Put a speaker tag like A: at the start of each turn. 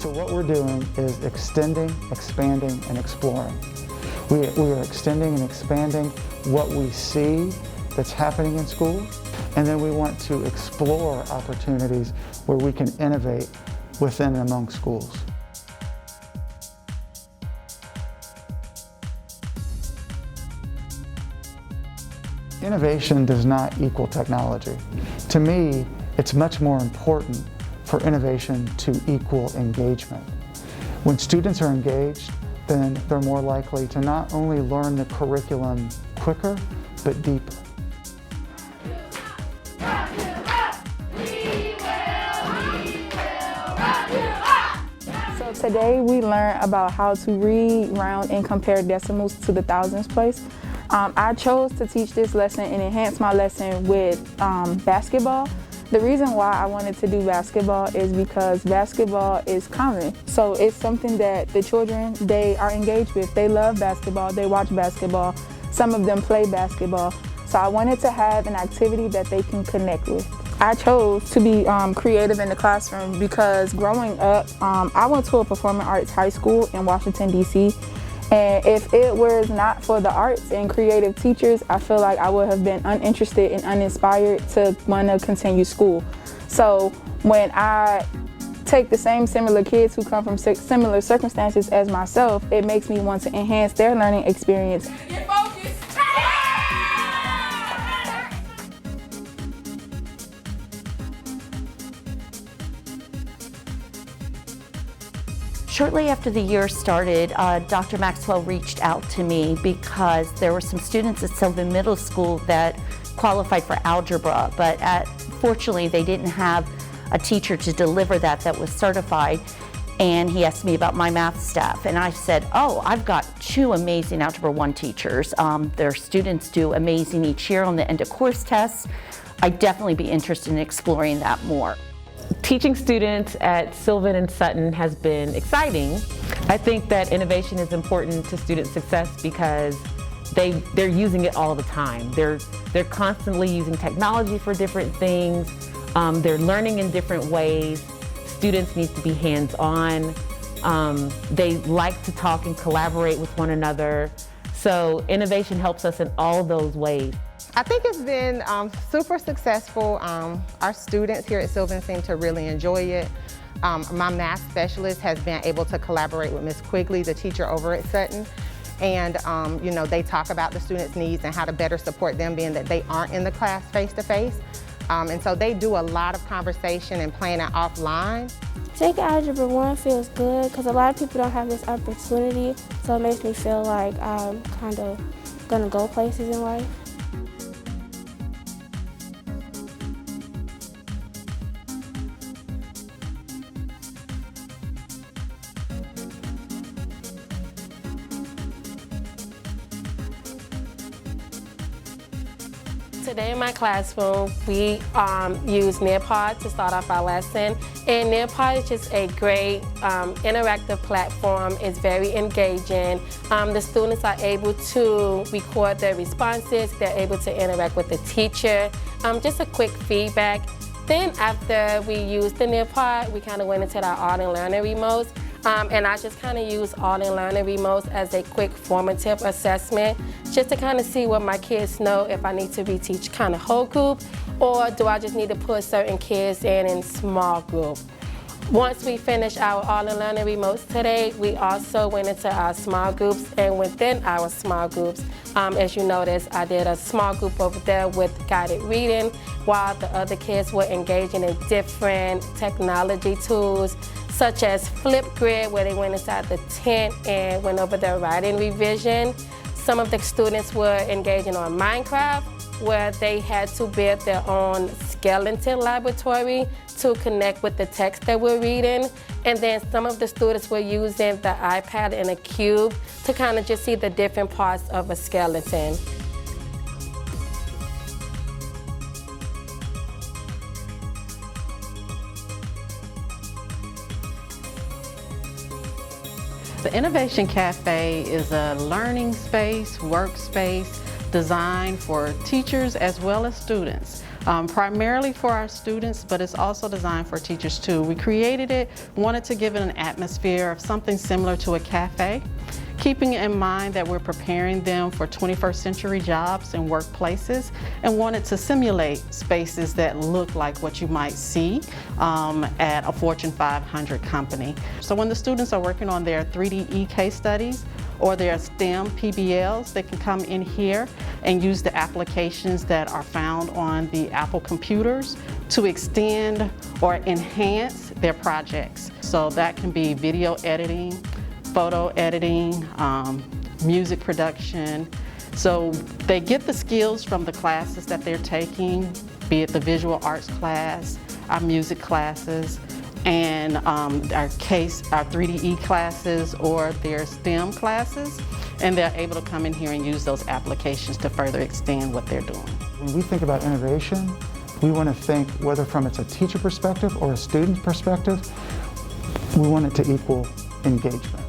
A: So what we're doing is extending, expanding, and exploring. We are extending and expanding what we see that's happening in schools, and then we want to explore opportunities where we can innovate within and among schools. Innovation does not equal technology. To me, it's much more important for innovation to equal engagement. When students are engaged, then they're more likely to not only learn the curriculum quicker, but deeper.
B: So today we learned about how to read, round, and compare decimals to the thousands place. I chose to teach this lesson and enhance my lesson with basketball. The reason why I wanted to do basketball is because basketball is common. So it's something that the children, they are engaged with. They love basketball, they watch basketball. Some of them play basketball. So I wanted to have an activity that they can connect with. I chose to be creative in the classroom because growing up, I went to a performing arts high school in Washington, D.C. And if it was not for the arts and creative teachers, I feel like I would have been uninterested and uninspired to want to continue school. So when I take the similar kids who come from similar circumstances as myself, it makes me want to enhance their learning experience.
C: Get focused.
D: Shortly after the year started, Dr. Maxwell reached out to me because there were some students at Sylvan Middle School that qualified for algebra, but fortunately they didn't have a teacher to deliver that was certified. And he asked me about my math staff, and I said, oh, I've got 2 amazing Algebra 1 teachers. Their students do amazing each year on the end of course tests. I'd definitely be interested in exploring that more.
E: Teaching students at Sylvan and Sutton has been exciting. I think that innovation is important to student success because they're using it all the time. They're constantly using technology for different things. They're learning in different ways. Students need to be hands-on. They like to talk and collaborate with one another. So innovation helps us in all those ways.
F: I think it's been super successful. Our students here at Sylvan seem to really enjoy it. My math specialist has been able to collaborate with Ms. Quigley, the teacher over at Sutton. And you know, they talk about the students' needs and how to better support them, being that they aren't in the class face-to-face. And so they do a lot of conversation and planning offline.
G: Taking Algebra 1 feels good because a lot of people don't have this opportunity, so it makes me feel like I'm kind of gonna go places in life.
H: Today in my classroom, we use Nearpod to start off our lesson. And Nearpod is just a great interactive platform. It's very engaging. The students are able to record their responses. They're able to interact with the teacher. Just a quick feedback. Then after we used the Nearpod, we kind of went into our Art and Learning remotes. And I just kind of use Art and Learning remotes as a quick formative assessment, just to kind of see what my kids know, if I need to reteach kind of whole group, or do I just need to put certain kids in small group. Once we finished our Art and Learning remotes today, we also went into our small groups, and within our small groups, as you notice, I did a small group over there with guided reading, while the other kids were engaging in different technology tools, such as Flipgrid, where they went inside the tent and went over their writing revision. Some of the students were engaging on Minecraft, where they had to build their own skeleton laboratory to connect with the text that we're reading. And then some of the students were using the iPad and a cube to kind of just see the different parts of a skeleton.
I: The Innovation Cafe is a learning space, workspace
C: designed for teachers as well as students. Primarily for our students, but it's also designed for teachers too. We created it, wanted to give it an atmosphere of something similar to a cafe, keeping in mind that we're preparing them for 21st century jobs and workplaces, and wanted to simulate spaces that look like what you might see at a Fortune 500 company. So when the students are working on their 3D case studies or their STEM PBLs, they can come in here and use the applications that are found on the Apple computers to extend or enhance their projects. So that can be video editing, photo editing, music production. So they get the skills from the classes that they're taking, be it the visual arts class, our music classes, and our 3D classes or their STEM classes, and they're able to come in here and use those applications to further extend what they're doing.
A: When we think about innovation, we want to think, whether from it's a teacher perspective or a student perspective, we want it to equal engagement.